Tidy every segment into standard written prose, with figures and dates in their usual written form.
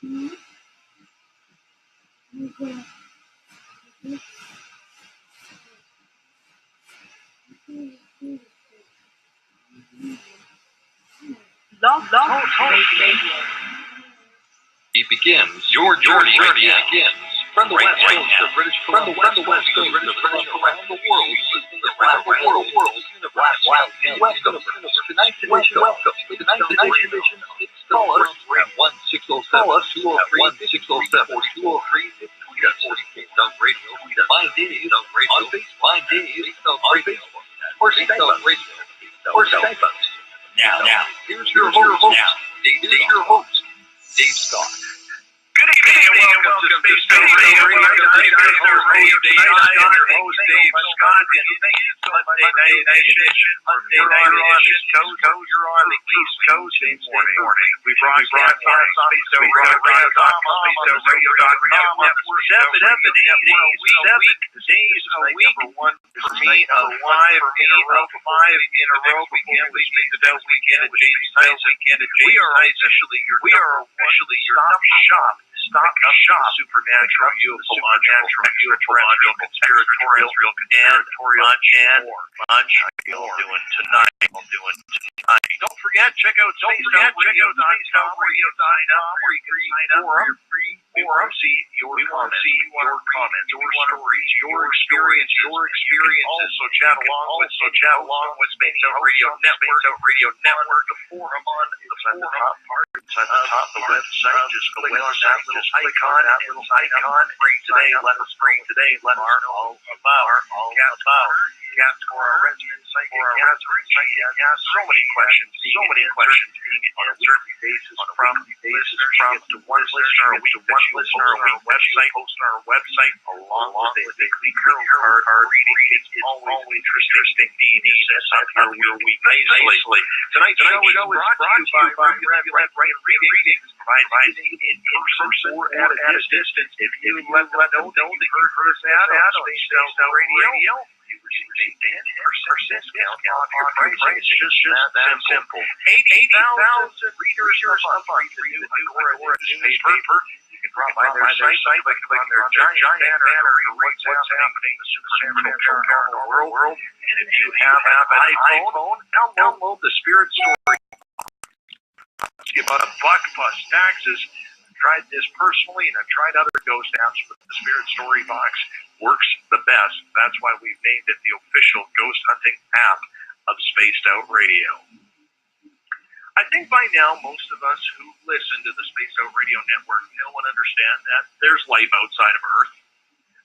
It begins. Your journey begins. From the West Coast to British Columbia, around the world, welcome to tonight's edition of call us at 1607 203 203 Radio. Find Dave on Facebook, or Skype us. Now, here's your host, Dave Scott. Good evening and welcome to Space Radio. I'm your host, Dave Scott, and it's Monday night edition. You're on the East Coast morning. We broadcast on SpaceRadio.com, SpaceRadio.com, 7 days a week. For me, 5 in a row. We can't leave the weekend at James Tyson. We are officially your stop supernatural, UFO, conspiratorial, and much more. Doing tonight. Don't forget, check out SpaceRadio.com, where you can sign up for your free forum. See your comments, your stories, your experiences. Also chat along with Space Out Radio Network. The forum on the top part. At the top of the website, just click on that little icon. Bring today. Let us know about cats for our residents. So many questions being answered from listeners to one listener a week on our website, along with a weekly card reading. It's always interesting to your week nicely. Tonight's show is brought to you by Red Readings, providing in person or at a distance. If you let them know that you heard us out on Space Out Radio, you receive a 10% discount off your price. It's just that simple. 80,000 readers a month. Read the Agora newspaper. You can drop by their site, click on their giant banner, read what's happening in the supernatural world. And if you have an iPhone, download the Spirit Story. It's about $1 plus taxes. I've tried this personally, and I've tried other ghost apps, but the Spirit Story box works the best. That's why we've named it the official ghost hunting app of Spaced Out Radio. I think by now most of us who listen to the Spaced Out Radio Network know and understand that there's life outside of Earth.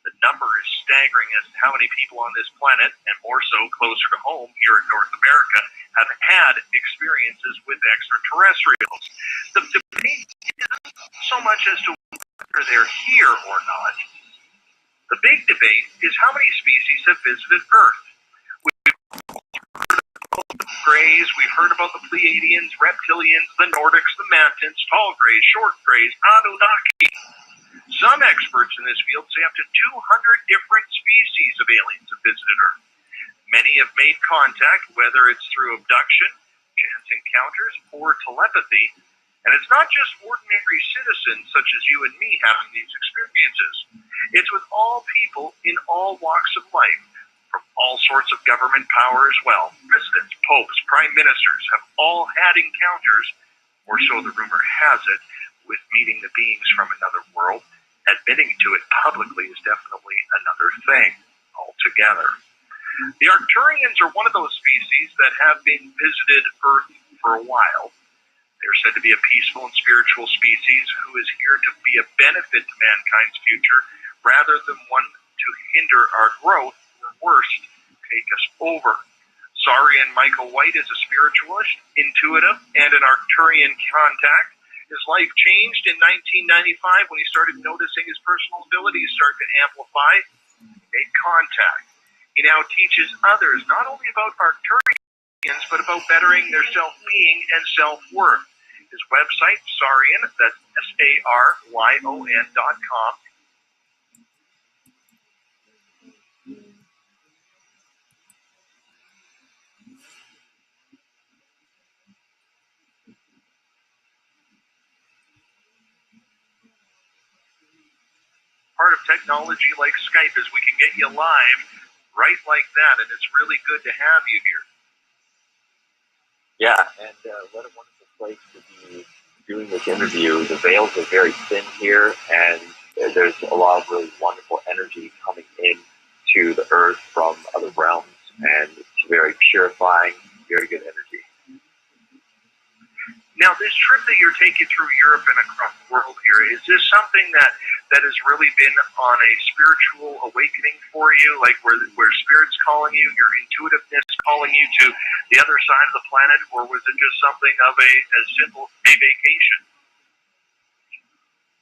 The number is staggering as to how many people on this planet, and more so closer to home here in North America, have had experiences with extraterrestrials. The debate isn't so much as to whether they're here or not. The big debate is how many species have visited Earth. Greys, we've heard about the Pleiadians, reptilians, the Nordics, the Mantins, tall greys, short greys, Anunnaki. Some experts in this field say up to 200 different species of aliens have visited Earth. Many have made contact, whether it's through abduction, chance encounters, or telepathy. And it's not just ordinary citizens such as you and me having these experiences. It's with all people in all walks of life, from all sorts of government power as well. Presidents, popes, prime ministers have all had encounters, or so the rumor has it, with meeting the beings from another world. Admitting to it publicly is definitely another thing altogether. The Arcturians are one of those species that have been visited Earth for a while. They're said to be a peaceful and spiritual species who is here to be a benefit to mankind's future rather than one to hinder our growth or worse, take us over. Saurian Michael White is a spiritualist, intuitive, and an Arcturian contact. His life changed in 1995 when he started noticing his personal abilities start to amplify. He made contact. He now teaches others not only about Arcturians, but about bettering their self-being and self-worth. His website, Saurian, that's SARYON.com. part of technology like Skype is we can get you live right like that, and it's really good to have you here. Yeah, and what a wonderful place to be doing this interview. The veils are very thin here, and there's a lot of really wonderful energy coming in to the earth from other realms, and it's very purifying, very good energy. Now, this trip that you're taking through Europe and across the world here, is this something that has really been on a spiritual awakening for you, like where Spirit's calling you, your intuitiveness calling you to the other side of the planet, or was it just something of a simple vacation?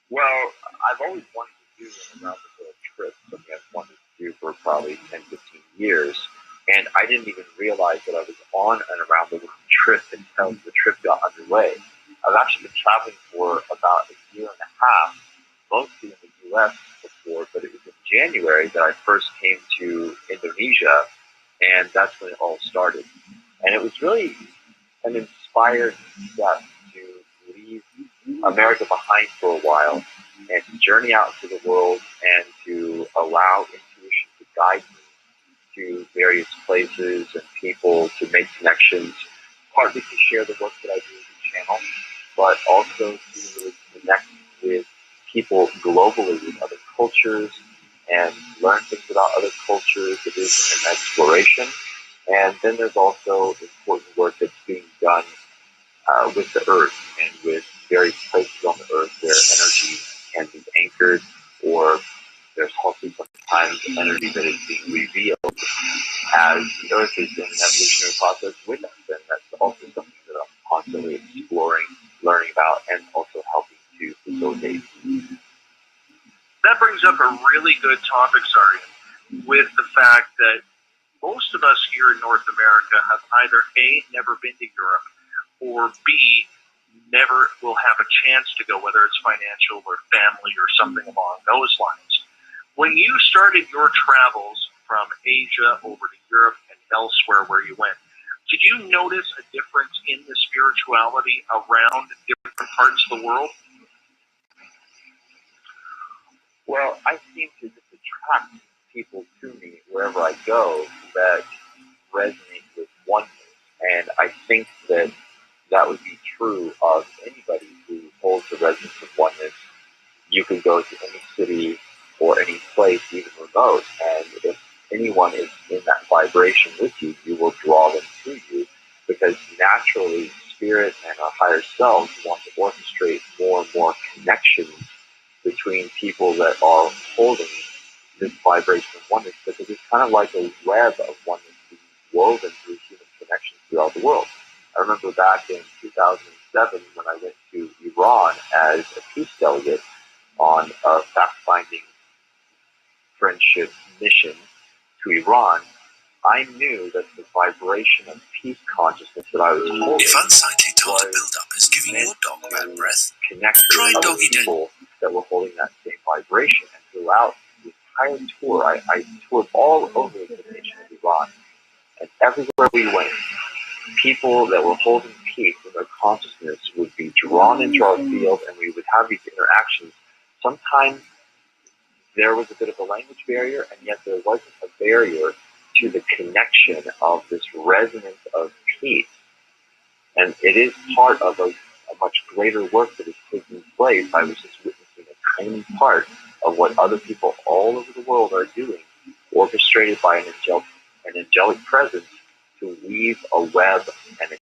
Well, I've always wanted to do an around-the-world trip, something I've wanted to do for probably 10, 15 years. And I didn't even realize that I was on an around-the-world trip until the trip got underway. I've actually been traveling for about a year and a half, mostly in the U.S. before, but it was in January that I first came to Indonesia, and that's when it all started. And it was really an inspired step to leave America behind for a while and to journey out into the world and to allow intuition to guide me to various places and people, to make connections, partly to share the work that I do with the channel, but also to really connect with people globally, with other cultures, and learn things about other cultures. It is an exploration. And then there's also important work that's being done with the earth and with various places on the earth where energy can be anchored, or there's also sometimes energy that is being revealed as the earth is in an evolutionary process with us. And that's also something that I'm constantly exploring, learning about, and also helping to facilitate. That brings up a really good topic, Sarian, with the fact that most of us here in North America have either A, never been to Europe, or B, never will have a chance to go, whether it's financial or family or something along those lines. When you started your travels from Asia over to Europe and elsewhere where you went, did you notice a difference in the spirituality around different parts of the world? Well, I seem to just attract people to me wherever I go that resonate with oneness. And I think that that would be true of anybody who holds the resonance of oneness. You can go to any city or any place, even remote, and if anyone is in that vibration with you, you will draw them to you, because naturally spirit and our higher selves want to orchestrate more and more connections between people that are holding this vibration of oneness, because it's kind of like a web of oneness being woven through human connections throughout the world. I remember back in 2007 when I went to Iran as a peace delegate on a fact-finding friendship mission to Iran, I knew that the vibration of peace consciousness that I was holding If unsightly total buildup is giving your dog bad breath, connect try with other doggy people that were holding that same vibration. And throughout the entire tour, I toured all over the nation of Iran, and everywhere we went, people that were holding peace in their consciousness would be drawn into our field, and we would have these interactions. Sometimes there was a bit of a language barrier, and yet there wasn't a barrier to the connection of this resonance of peace. And it is part of a much greater work that is taking place. I was just witnessing a tiny part of what other people all over the world are doing, orchestrated by an angelic presence to weave a web and a